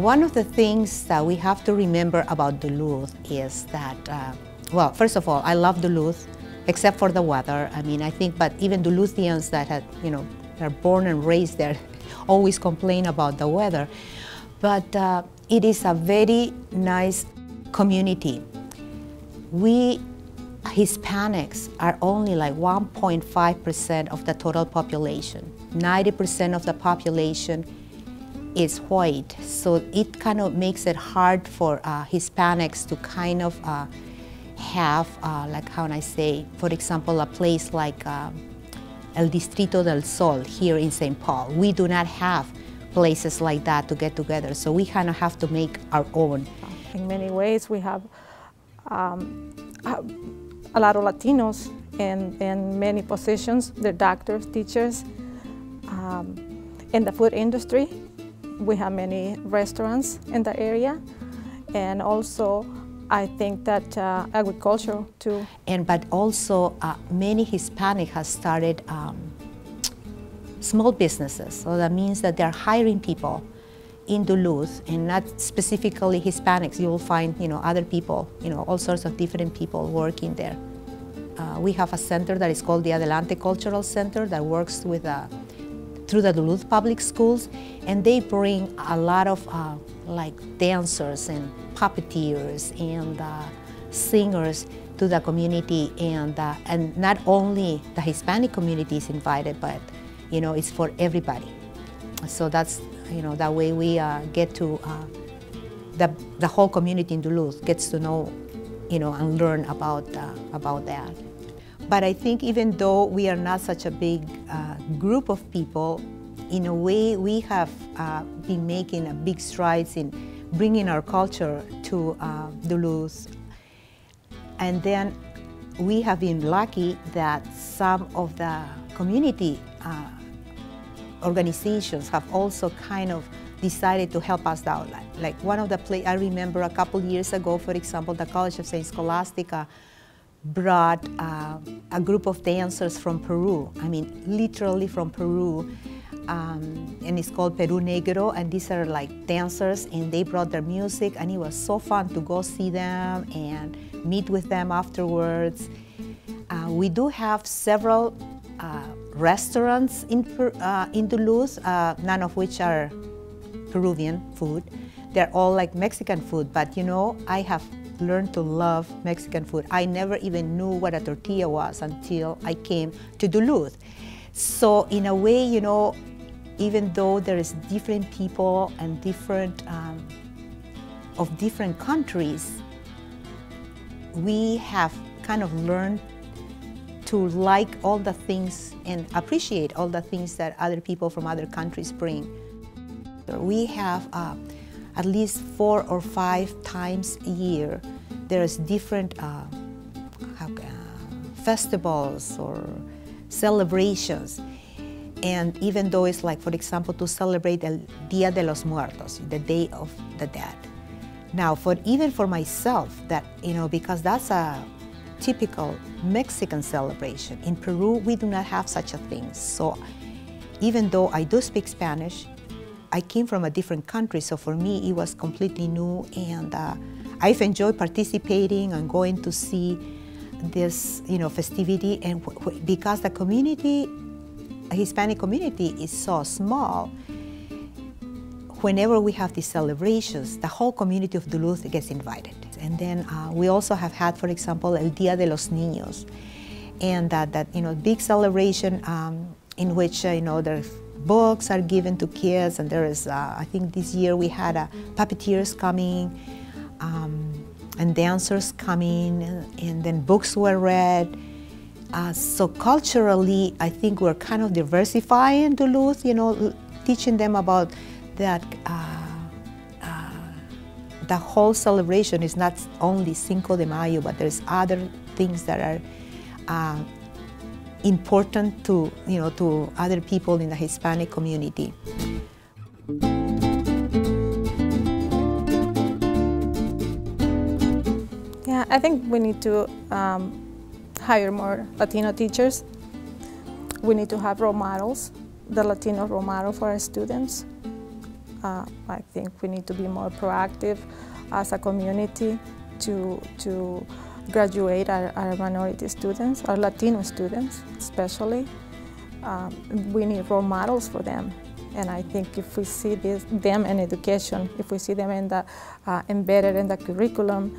One of the things that we have to remember about Duluth is that, well, first of all, I love Duluth, except for the weather. I mean, I think, but even Duluthians that had, are born and raised there always complain about the weather. But it is a very nice community. We Hispanics are only like 1.5% of the total population. 90% of the population is white, so it kind of makes it hard for Hispanics to kind of have, like how can I say, for example, a place like El Distrito del Sol here in St. Paul. We do not have places like that to get together, so we kind of have to make our own. In many ways, we have a lot of Latinos in many positions. They're doctors, teachers. In the food industry, we have many restaurants in the area, and also I think that agriculture too. But also many Hispanic have started small businesses, so that means that they're hiring people in Duluth, and not specifically Hispanics. You will find, other people, all sorts of different people working there. We have a center that is called the Adelante Cultural Center that works with through the Duluth Public Schools, and they bring a lot of like dancers and puppeteers and singers to the community, and not only the Hispanic community is invited, but it's for everybody. So that's that way we get to the whole community in Duluth gets to know and learn about that. But I think even though we are not such a big group of people, in a way we have been making a big strides in bringing our culture to Duluth. And then we have been lucky that some of the community organizations have also kind of decided to help us out. Like one of the I remember a couple years ago, for example, the College of St. Scholastica brought a group of dancers from Peru. I mean, literally from Peru. And it's called Peru Negro, and these are like dancers, and they brought their music, and it was so fun to go see them and meet with them afterwards. We do have several restaurants in Duluth, none of which are Peruvian food. They're all like Mexican food, but I have learned to love Mexican food. I never even knew what a tortilla was until I came to Duluth. So in a way, even though there is different people and different of different countries, we have kind of learned to like all the things and appreciate all the things that other people from other countries bring. We have at least 4 or 5 times a year, there's different festivals or celebrations. And even though it's like, for example, to celebrate el Dia de los Muertos, the Day of the Dead. Now, even for myself, that because that's a typical Mexican celebration. In Peru, we do not have such a thing. So even though I do speak Spanish, I came from a different country, so for me it was completely new, and I've enjoyed participating and going to see this festivity. And because the community, a Hispanic community, is so small, whenever we have these celebrations, the whole community of Duluth gets invited. And then we also have had, for example, El Dia de los Niños, and that big celebration in which there's books are given to kids, and there is I think this year we had puppeteers coming and dancers coming, and then books were read. So culturally, I think we're kind of diversifying Duluth, teaching them about that the whole celebration is not only Cinco de Mayo, but there's other things that are important to to other people in the Hispanic community. Yeah, I think we need to hire more Latino teachers. We need to have role models, the Latino role model for our students. I think we need to be more proactive as a community to graduate our minority students, our Latino students especially. We need role models for them. And I think if we see them in education, if we see them in the, embedded in the curriculum,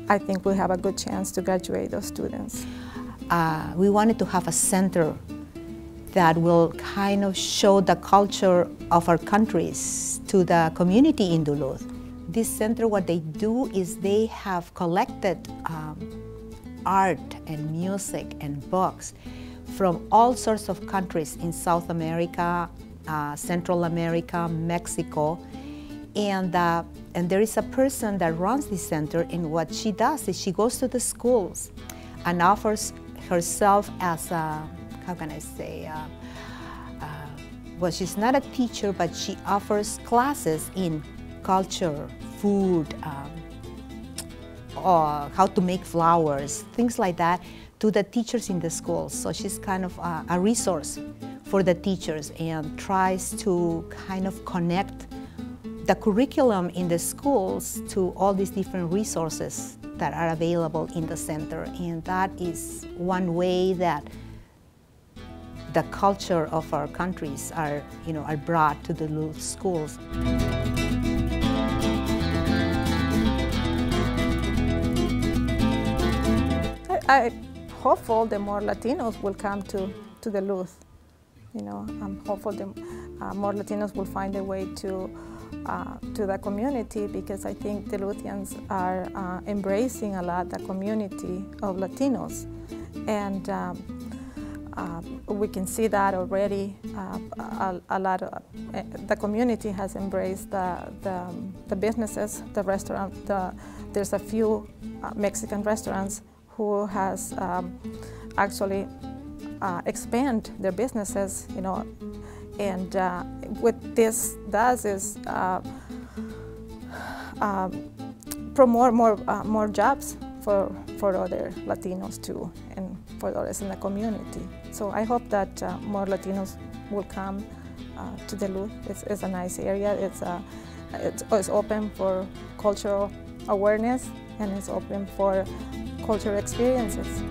I think we have a good chance to graduate those students. We wanted to have a center that will kind of show the culture of our countries to the community in Duluth. This center, what they do is they have collected art and music and books from all sorts of countries in South America, Central America, Mexico, and there is a person that runs this center, and what she does is she goes to the schools and offers herself as a, how can I say, well, she's not a teacher, but she offers classes in culture, food, or how to make flowers, things like that, to the teachers in the schools. So she's kind of a resource for the teachers and tries to kind of connect the curriculum in the schools to all these different resources that are available in the center. And that is one way that the culture of our countries are brought to the Duluth schools. I'm hopeful the more Latinos will come to Duluth. I'm hopeful the more Latinos will find their way to the community, because I think Duluthians are embracing a lot the community of Latinos, and we can see that already. A lot of the community has embraced the businesses, the restaurant. There's a few Mexican restaurants who has actually expand their businesses, and what this does is promote more jobs for other Latinos too, and for others in the community. So I hope that more Latinos will come to Duluth. It's a nice area. It's open for cultural awareness, and it's open for cultural experiences.